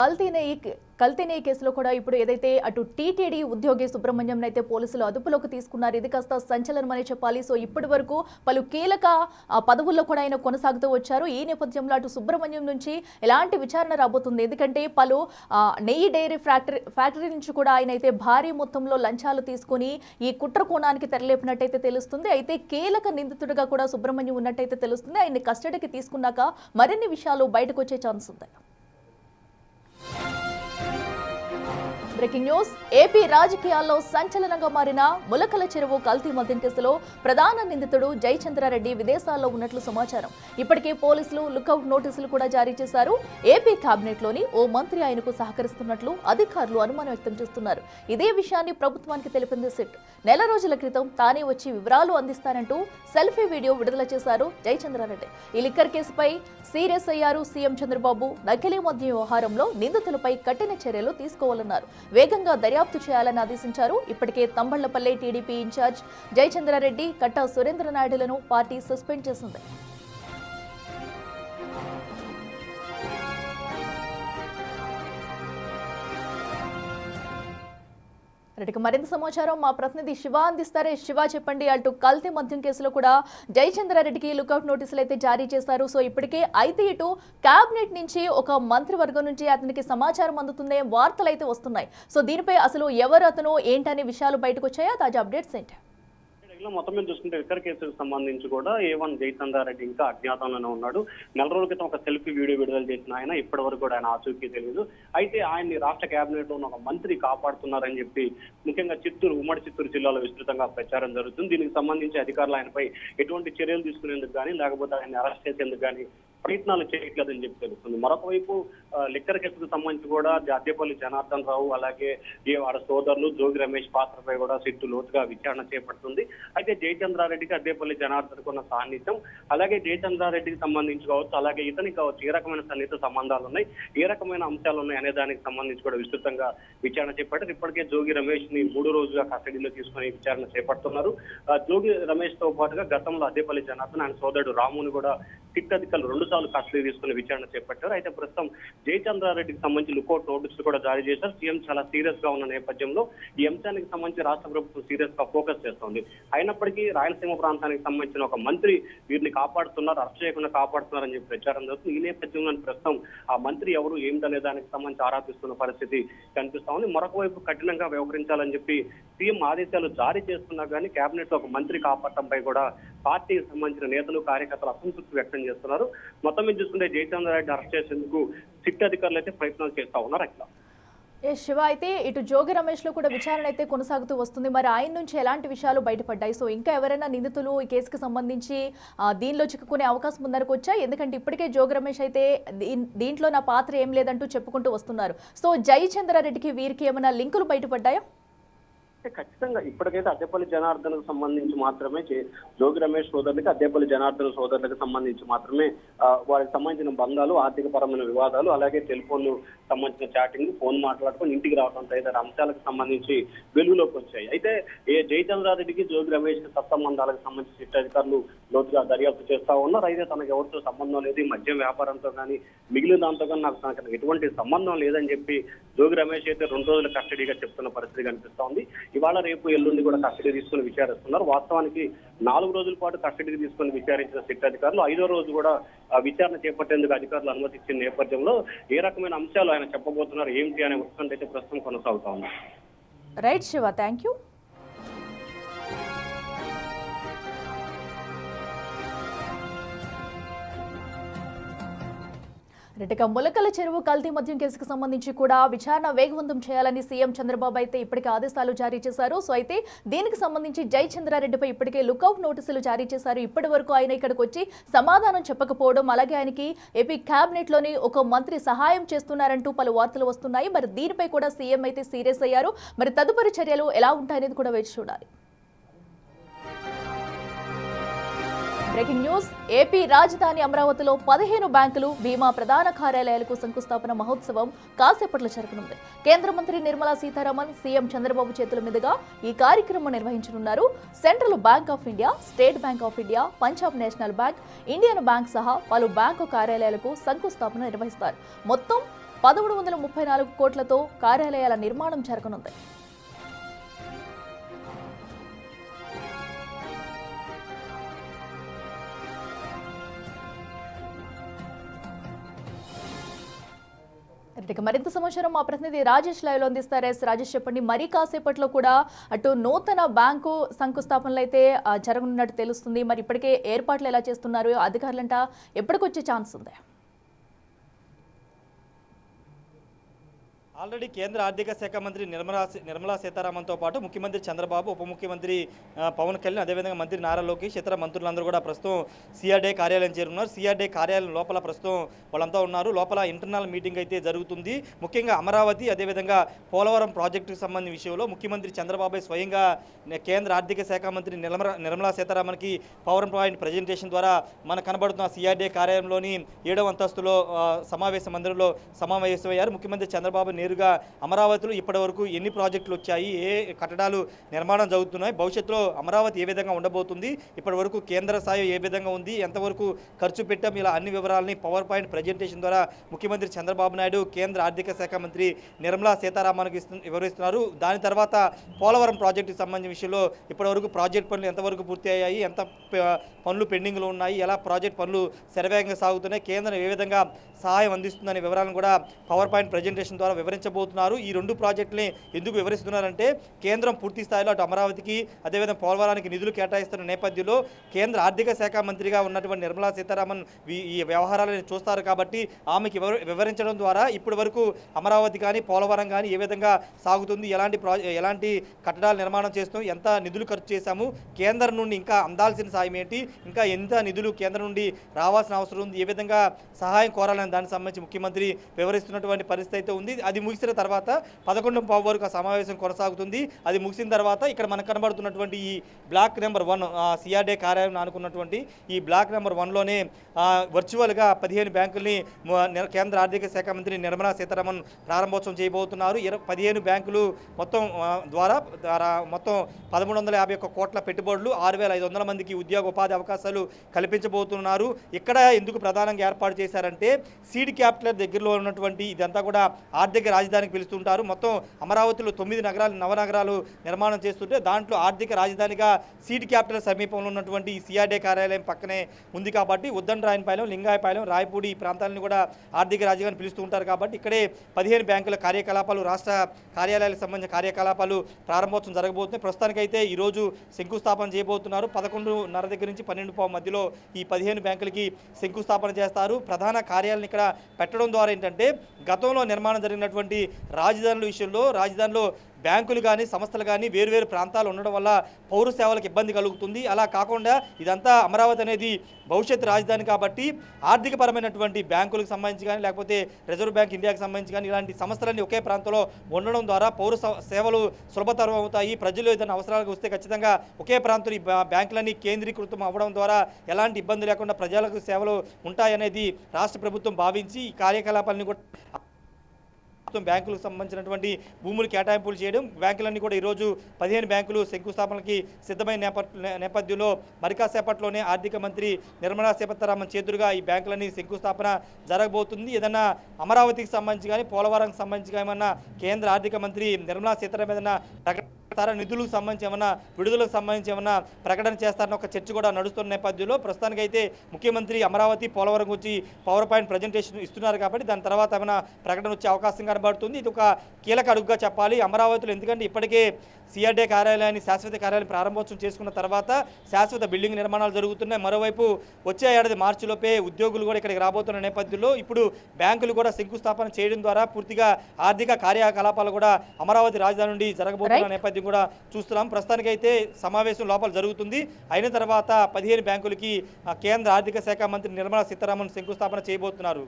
కల్తీ కేసులో కూడా ఇప్పుడు ఏదైతే అటు టీటీడీ ఉద్యోగి సుబ్రహ్మణ్యం అయితే పోలీసులు అదుపులోకి తీసుకున్నారు. ఇది కాస్త సంచలనమని చెప్పాలి. సో ఇప్పటి వరకు పలు కీలక పదవుల్లో కూడా ఆయన కొనసాగుతూ వచ్చారు. ఈ నేపథ్యంలో అటు సుబ్రహ్మణ్యం నుంచి ఎలాంటి విచారణ రాబోతుంది? ఎందుకంటే పలు నెయ్యి డైరీ ఫ్యాక్టరీ నుంచి కూడా ఆయన అయితే భారీ మొత్తంలో లంచాలు తీసుకుని ఈ కుట్ర కోణానికి తెరలేపినట్టయితే తెలుస్తుంది. అయితే కీలక నిందితుడిగా కూడా సుబ్రహ్మణ్యం ఉన్నట్టయితే తెలుస్తుంది. ఆయన్ని కస్టడీకి తీసుకున్నాక మరిన్ని విషయాలు బయటకు వచ్చే ఛాన్స్ ఉంది. Breaking news. ఏపీ రాజకీయాల్లో సంచలనంగా మారిన ములకల చెరువు కల్తీ మద్యం కేసులో ప్రధాన నిందితుడు జయచంద్రారెడ్డి విదేశాల్లో ఉన్నట్లు సమాచారం. ఇప్పటికే పోలీసులు లుకౌట్ నోటీసులు కూడా జారీ చేశారు. ఏపీ కేబినెట్ లోని ఓ మంత్రి ఆయనకు సహకరిస్తున్నట్లు అధికారులు అనుమానం వ్యక్తం చేస్తున్నారు. ఇదే విషయాన్ని ప్రభుత్వానికి తెలిపింది సిట్. నెల రోజుల క్రితం తానే వచ్చి వివరాలు అందిస్తానంటూ సెల్ఫీ వీడియో విడుదల చేశారు జయచంద్రారెడ్డి. ఈ లిక్కర్ కేసుపై సీరియస్ అయ్యారు సీఎం చంద్రబాబు. నకిలీ మద్యం వ్యవహారంలో నిందితులపై కఠిన చర్యలు తీసుకోవాలన్నారు. వేగంగా దర్యాప్తు చేయాలని ఆదేశించారు. ఇప్పటికే తంబళ్లపల్లె టీడీపీ ఇన్ఛార్జ్ జయచంద్రారెడ్డి, కట్టా సురేంద్రనాయుడులను పార్టీ సస్పెండ్ చేసింది. మరింత సమాచారం మా ప్రతినిధి శివ అందిస్తారే. శివ, చెప్పండి. అటు కల్తీ మద్యం కేసులో కూడా జయచంద్రారెడ్డికి లుకౌట్ నోటీసులు అయితే జారీ చేశారు. సో ఇప్పటికే అయితే ఇటు కేబినెట్ నుంచి ఒక మంత్రివర్గం నుంచి అతనికి సమాచారం అందుతుందే వార్తలు అయితే వస్తున్నాయి. సో దీనిపై అసలు ఎవరు అతను ఏంటనే విషయాలు బయటకు వచ్చాయా? తాజా అప్డేట్స్ ఏంటి? మొత్తం మీద చూసుకుంటే లిక్కర్ కేసుకు సంబంధించి కూడా A1 జయచంద్రారెడ్డి ఇంకా అజ్ఞాతంలోనే ఉన్నాడు. నెల రోజుల క్రితం ఒక సెల్ఫీ వీడియో విడుదల చేసిన ఆయన ఇప్పటి వరకు కూడా ఆయన ఆచూకీ తెలియదు. అయితే ఆయన్ని రాష్ట్ర కేబినెట్ లో ఒక మంత్రి కాపాడుతున్నారని చెప్పి ముఖ్యంగా ఉమ్మడి చిత్తూరు జిల్లాలో విస్తృతంగా ప్రచారం జరుగుతుంది. దీనికి సంబంధించి అధికారులు ఆయనపై ఎటువంటి చర్యలు తీసుకునేందుకు కానీ లేకపోతే ఆయన అరెస్ట్ చేసేందుకు కానీ ప్రయత్నాలు చేయట్లేదని చెప్పి తెలుస్తుంది. మరొక వైపు లిక్కర్ కేసుకు సంబంధించి కూడా అద్దేపల్లి జనార్దన్ రావు అలాగే వారి సోదరులు జోగి రమేష్ పాత్రపై కూడా సిట్టు లోతుగా విచారణ చేపడుతుంది. అయితే జయచంద్రారెడ్డికి అద్దేపల్లి జనార్దన్ కున్న సాన్నిధ్యం, అలాగే జయచంద్రారెడ్డికి సంబంధించి కావచ్చు, అలాగే ఇతనికి కావచ్చు ఏ రకమైన సన్నిహిత సంబంధాలు ఉన్నాయి, ఏ రకమైన అంశాలు ఉన్నాయి అనే దానికి సంబంధించి కూడా విస్తృతంగా విచారణ చేపట్టారు. ఇప్పటికే జోగి రమేష్ ని 3 రోజులుగా కస్టడీలో తీసుకుని విచారణ చేపడుతున్నారు. జోగి రమేష్ తో పాటుగా గతంలో అద్దేపల్లి జనార్దన్ ఆయన సోదరుడు రాముని కూడా సిట్ అధికారులు 2 సార్లు కస్టడీ తీసుకుని విచారణ చేపట్టారు. అయితే ప్రస్తుతం జయచంద్రారెడ్డికి సంబంధించి లుకౌట్ నోటీసులు కూడా జారీ చేశారు. సీఎం చాలా సీరియస్ గా ఉన్న నేపథ్యంలో ఈ అంశానికి సంబంధించి రాష్ట్ర ప్రభుత్వం సీరియస్ గా ఫోకస్ చేస్తోంది. అయినప్పటికీ రాయలసీమ ప్రాంతానికి సంబంధించిన ఒక మంత్రి వీరిని కాపాడుతున్నారు, అరెస్ట్ చేయకుండా కాపాడుతున్నారని చెప్పి ప్రచారం జరుగుతుంది. ఈ నేపథ్యంలో ప్రస్తుతం ఆ మంత్రి ఎవరు ఏమిటనే దానికి సంబంధించి ఆరాధిస్తున్న పరిస్థితి కనిపిస్తా ఉంది. మరొక వైపు కఠినంగా వ్యవహరించాలని చెప్పి సీఎం ఆదేశాలు జారీ చేస్తున్నా కానీ కేబినెట్ లో ఒక మంత్రి కాపాడటంపై కూడా పార్టీకి సంబంధించిన నేతలు కార్యకర్తలు అసంతృప్తి వ్యక్తం చేస్తున్నారు. మొత్తం మీద చూస్తుంటే జయచంద్రారెడ్డి అరెస్ట్ చేసేందుకు సిట్ అధికారులు అయితే ప్రయత్నాలు చేస్తా ఉన్నారు. అట్లా శివ, అయితే ఇటు జోగి రమేష్ లో కూడా విచారణ అయితే కొనసాగుతూ వస్తుంది. మరి ఆయన నుంచి ఎలాంటి విషయాలు బయటపడ్డాయి? సో ఇంకా ఎవరైనా నిందితులు ఈ కేసుకు సంబంధించి దీనిలో చిక్కుకునే అవకాశం ముందరకు వచ్చాయి? ఎందుకంటే ఇప్పటికే జోగి రమేష్ అయితే దీంట్లో నా పాత్ర ఏం లేదంటూ చెప్పుకుంటూ వస్తున్నారు. సో జయచంద్రారెడ్డికి వీరికి ఏమైనా లింకులు బయటపడ్డాయా? ఖచ్చితంగా ఇప్పటికైతే అద్దేపల్లి జనార్దన్ సంబంధించి మాత్రమే జోగి రమేష్ సోదరులకి అద్దేపల్లి జనార్దన్ సోదరులకు సంబంధించి మాత్రమే వారికి సంబంధించిన బంధాలు, ఆర్థిక పరమైన వివాదాలు, అలాగే టెలిఫోన్లు సంబంధించిన చాటింగ్, ఫోన్ మాట్లాడుకొని ఇంటికి రావడం తదితర అంశాలకు సంబంధించి వెలుగులోకి వచ్చాయి. అయితే జయచంద్రారెడ్డికి జోగి రమేష్ కి సత్సంబంధాలకు సంబంధించి సిట్ అధికారులు లోతుగా దర్యాప్తు చేస్తా ఉన్నారు. అయితే తనకు ఎవరితో సంబంధం లేదు, ఈ మద్యం వ్యాపారంతో కానీ మిగిలిన దాంతో కానీ తనకు ఎటువంటి సంబంధం లేదని చెప్పి జోగి రమేష్ అయితే 2 రోజుల కస్టడీగా చెప్తున్న పరిస్థితి కనిపిస్తా ఉంది. ఇవాళ రేపు ఎల్లుండి కూడా కస్టడీ తీసుకుని విచారిస్తున్నారు. వాస్తవానికి 4 రోజుల పాటు కస్టడీకి తీసుకుని విచారించిన సిట్ అధికారులు 5వ రోజు కూడా విచారణ చేపట్టేందుకు అధికారులు అనుమతి ఇచ్చిన నేపథ్యంలో ఏ రకమైన అంశాలు ఆయన చెప్పబోతున్నారు ఏమిటి అనే ఉత్కంఠ అయితే ప్రస్తుతం కొనసాగుతా ఉంది. Right Shiva, thank you. Mulakala Cheruvu కల్తీ మద్యం కేసుకు సంబంధించి కూడా విచారణ వేగవంతం చేయాలని సీఎం చంద్రబాబు అయితే ఇప్పటికే ఆదేశాలు జారీ చేశారు. సో అయితే దీనికి సంబంధించి జయచంద్రారెడ్డిపై ఇప్పటికే లుకౌట్ నోటీసులు జారీ చేశారు. ఇప్పటి వరకు ఆయన ఇక్కడికి వచ్చి సమాధానం చెప్పకపోవడం, అలాగే ఆయనకి ఏపీ కేబినెట్ లోని ఒక మంత్రి సహాయం చేస్తున్నారంటూ పలు వార్తలు వస్తున్నాయి. మరి దీనిపై కూడా సీఎం అయితే సీరియస్ అయ్యారు. మరి తదుపరి చర్యలు ఎలా ఉంటాయనేది కూడా వేచి చూడాలి. Breaking news. ఏపీ రాజధాని అమరావతిలో 15 బ్యాంకులు, బీమా ప్రధాన కార్యాలయాలకు శంకుస్థాపన మహోత్సవం కాసేపట్లో జరగనుంది. కేంద్ర మంత్రి నిర్మలా సీతారామన్, సీఎం చంద్రబాబు చేతుల మీదుగా ఈ కార్యక్రమం నిర్వహించనున్నారు. Central bank of India, state bank of India, Punjab national bank, Indian bank సహా పలు బ్యాంకు కార్యాలయాలకు శంకుస్థాపన నిర్వహిస్తారు. మొత్తం 1734 కోట్లతో కార్యాలయాల నిర్మాణం జరగనుంది. ఇక మరింత సమాచారం మా ప్రతినిధి రాజేష్ లైవ్ లో అందిస్తారు. రాజేష్, చెప్పండి. మరి కాసేపట్లో కూడా అటు నూతన బ్యాంకు శంకుస్థాపనలు అయితే జరగనున్నట్టు తెలుస్తుంది. మరి ఇప్పటికే ఏర్పాట్లు ఎలా చేస్తున్నారు అధికారులంట? ఎప్పటికొచ్చే ఛాన్స్ ఉంది? ఆల్రెడీ కేంద్ర ఆర్థిక శాఖ మంత్రి నిర్మలా సీతారామన్తో పాటు ముఖ్యమంత్రి చంద్రబాబు, ఉప ముఖ్యమంత్రి పవన్ కళ్యాణ్, అదేవిధంగా మంత్రి నారా లోకేష్, ఇతర మంత్రులందరూ కూడా ప్రస్తుతం సిఆర్డీఏ కార్యాలయం చేరున్నారు. సిఆర్డీఏ కార్యాలయం లోపల ప్రస్తుతం వాళ్ళంతా ఉన్నారు. లోపల ఇంటర్నల్ మీటింగ్ అయితే జరుగుతుంది. ముఖ్యంగా అమరావతి, అదేవిధంగా పోలవరం ప్రాజెక్టుకు సంబంధించిన విషయంలో ముఖ్యమంత్రి చంద్రబాబు స్వయంగా కేంద్ర ఆర్థిక శాఖ మంత్రి నిర్మలా సీతారామన్కి పవర్ పాయింట్ ప్రజెంటేషన్ ద్వారా మనకు కనబడుతున్న సిఆర్డీఏ కార్యాలయంలోని 7వ అంతస్తులో సమావేశ మందిరంలో సమావేశమయ్యారు. ముఖ్యమంత్రి చంద్రబాబు నేరుగా అమరావతిలో ఇప్పటి వరకు ఎన్ని ప్రాజెక్టులు వచ్చాయి, ఏ కట్టడాలు నిర్మాణం జరుగుతున్నాయి, భవిష్యత్తులో అమరావతి ఏ విధంగా ఉండబోతుంది, ఇప్పటి వరకు కేంద్ర సాయం ఏ విధంగా ఉంది, ఎంతవరకు ఖర్చు పెట్టాం, ఇలా అన్ని వివరాలని పవర్ పాయింట్ ప్రజెంటేషన్ ద్వారా ముఖ్యమంత్రి చంద్రబాబు నాయుడు కేంద్ర ఆర్థిక శాఖ మంత్రి నిర్మలా సీతారామన్కి వివరిస్తున్నారు. దాని తర్వాత పోలవరం ప్రాజెక్టుకి సంబంధించిన విషయంలో ఇప్పటి వరకు ప్రాజెక్ట్ పనులు ఎంతవరకు పూర్తి అయ్యాయి, ఎంత పనులు పెండింగ్లో ఉన్నాయి, ఎలా ప్రాజెక్ట్ పనులు శరవేగంగా సాగుతున్నాయి, కేంద్రం ఏ విధంగా సహాయం అందిస్తుందనే వివరాలను కూడా పవర్ పాయింట్ ప్రజెంటేషన్ ద్వారా వివరించబోతున్నారు. ఈ రెండు ప్రాజెక్టులని ఎందుకు వివరిస్తున్నారంటే కేంద్రం పూర్తి స్థాయిలో అటు అమరావతికి అదేవిధంగా పోలవరానికి నిధులు కేటాయిస్తున్న నేపథ్యంలో కేంద్ర ఆర్థిక శాఖ మంత్రిగా ఉన్నటువంటి నిర్మలా సీతారామన్ ఈ వ్యవహారాలను చూస్తారు కాబట్టి ఆమెకి వివరించడం ద్వారా ఇప్పటి వరకు అమరావతి కానీ పోలవరం కానీ ఏ విధంగా సాగుతుంది, ఎలాంటి కట్టడాల నిర్మాణం చేస్తాం, ఎంత నిధులు ఖర్చు చేశాము, కేంద్రం నుండి ఇంకా అందాల్సిన సాయం ఏంటి, ఇంకా ఎంత నిధులు కేంద్రం నుండి రావాల్సిన అవసరం ఉంది, ఏ విధంగా సహాయం కోరాలని దానికి సంబంధించి ముఖ్యమంత్రి వివరిస్తున్నటువంటి పరిస్థితి అయితే ఉంది. అది ముగిసిన తర్వాత 11:15 వరకు ఆ సమావేశం కొనసాగుతుంది. అది ముగిసిన తర్వాత ఇక్కడ మనకు కనబడుతున్నటువంటి ఈ బ్లాక్ నెంబర్ 1 సిఆర్డీఏ కార్యాలయం అనుకున్నటువంటి ఈ బ్లాక్ నెంబర్ 1లోనే వర్చువల్గా 15 బ్యాంకుల్ని కేంద్ర ఆర్థిక శాఖ మంత్రి నిర్మలా సీతారామన్ ప్రారంభోత్సవం చేయబోతున్నారు. 15 బ్యాంకులు మొత్తం మొత్తం 1351 కోట్ల పెట్టుబడులు, 6,500 మందికి ఉద్యోగ ఉపాధి అవకాశాలు కల్పించబోతున్నారు. ఇక్కడ ఎందుకు ప్రధానంగా ఏర్పాటు చేశారంటే సీడ్ క్యాపిటల్ దగ్గరలో ఉన్నటువంటి ఇదంతా కూడా ఆర్థిక రాజధానికి పిలుస్తుంటారు. మొత్తం అమరావతిలో 9 నవనగరాలు నిర్మాణం చేస్తుంటే దాంట్లో ఆర్థిక రాజధానిగా సీడ్ క్యాపిటల్ సమీపంలో ఉన్నటువంటి ఈ సిఆర్డీఏ కార్యాలయం పక్కనే ఉంది కాబట్టి ఉద్దండరాయనపాలెం, లింగాయపాలెం, రాయపూడి ఈ ప్రాంతాలను కూడా ఆర్థిక రాజధాని పిలుస్తూ ఉంటారు కాబట్టి ఇక్కడే 15 బ్యాంకుల కార్యకలాపాలు, రాష్ట్ర కార్యాలయాలకు సంబంధించిన కార్యకలాపాలు ప్రారంభోత్సవం జరగబోతుంది. ప్రస్తుతానికైతే ఈరోజు శంకుస్థాపన చేయబోతున్నారు. 11:30 దగ్గర నుంచి 12:15 మధ్యలో ఈ 15 బ్యాంకులకి శంకుస్థాపన చేస్తారు. ప్రధాన కార్యాలయం ఇక్కడ పెట్టడం ద్వారా ఏంటంటే గతంలో నిర్మాణం జరిగినటువంటి రాజధానిలో బ్యాంకులు కానీ సంస్థలు కానీ వేరువేరు ప్రాంతాలు ఉండడం వల్ల పౌర సేవలకు ఇబ్బంది కలుగుతుంది. అలా కాకుండా ఇదంతా అమరావతి అనేది భవిష్యత్ రాజధాని కాబట్టి ఆర్థికపరమైనటువంటి బ్యాంకులకు సంబంధించి కానీ లేకపోతే రిజర్వ్ బ్యాంక్ ఇండియాకి సంబంధించి కానీ ఇలాంటి సంస్థలన్నీ ఒకే ప్రాంతంలో ఉండడం ద్వారా పౌర సేవలు సులభతరం అవుతాయి. ప్రజలు ఏదైనా అవసరాలకు వస్తే ఖచ్చితంగా ఒకే ప్రాంతంలో ఈ బ్యాంకులన్నీ కేంద్రీకృతం అవ్వడం ద్వారా ఎలాంటి ఇబ్బంది లేకుండా ప్రజలకు సేవలు ఉంటాయనేది రాష్ట్ర ప్రభుత్వం భావించి ఈ కార్యకలాపాలను కూడా బ్యాంకులకు సంబంధించినటువంటి భూములు కేటాయింపులు చేయడం, బ్యాంకులన్నీ కూడా ఈరోజు 15 బ్యాంకులు శంకుస్థాపనకి సిద్ధమైన నేపథ్యంలో మరి కాసేపట్లోనే ఆర్థిక మంత్రి నిర్మలా సీతారామన్ చేతులుగా ఈ బ్యాంకులన్నీ శంకుస్థాపన జరగబోతుంది. ఏదన్నా అమరావతికి సంబంధించి కానీ పోలవరంకి సంబంధించి కానీ ఏమన్నా కేంద్ర ఆర్థిక మంత్రి నిర్మలా సీతారామన్ ఏదన్నా నిధులకు సంబంధించి ఏమన్నా విడుదలకు సంబంధించి ఏమన్నా ప్రకటన చేస్తారని ఒక చర్చ కూడా నడుస్తున్న నేపథ్యంలో ప్రస్తుతానికైతే ముఖ్యమంత్రి అమరావతి పోలవరం గురించి పవర్ పాయింట్ ప్రజెంటేషన్ ఇస్తున్నారు కాబట్టి దాని తర్వాత ఏమైనా ప్రకటన వచ్చే అవకాశం కనబడుతుంది. ఇది ఒక కీలక అడుగుగా చెప్పాలి అమరావతిలో. ఎందుకంటే ఇప్పటికే సిఆర్డీఏ కార్యాలయాన్ని శాశ్వత కార్యాలయం ప్రారంభోత్సవం చేసుకున్న తర్వాత శాశ్వత బిల్డింగ్ నిర్మాణాలు జరుగుతున్నాయి. మరోవైపు వచ్చే ఏడాది మార్చిలోపే ఉద్యోగులు కూడా ఇక్కడికి రాబోతున్న నేపథ్యంలో ఇప్పుడు బ్యాంకులు కూడా శంకుస్థాపన చేయడం ద్వారా పూర్తిగా ఆర్థిక కార్యకలాపాలు కూడా అమరావతి రాజధాని నుండి జరగబోతున్న నేపథ్యం కూడా చూస్తున్నాం. ప్రస్తుతానికైతే సమావేశం లోపల జరుగుతుంది. అయిన తర్వాత 15 బ్యాంకులకి కేంద్ర ఆర్థిక శాఖ మంత్రి నిర్మలా సీతారామన్ శంకుస్థాపన చేయబోతున్నారు.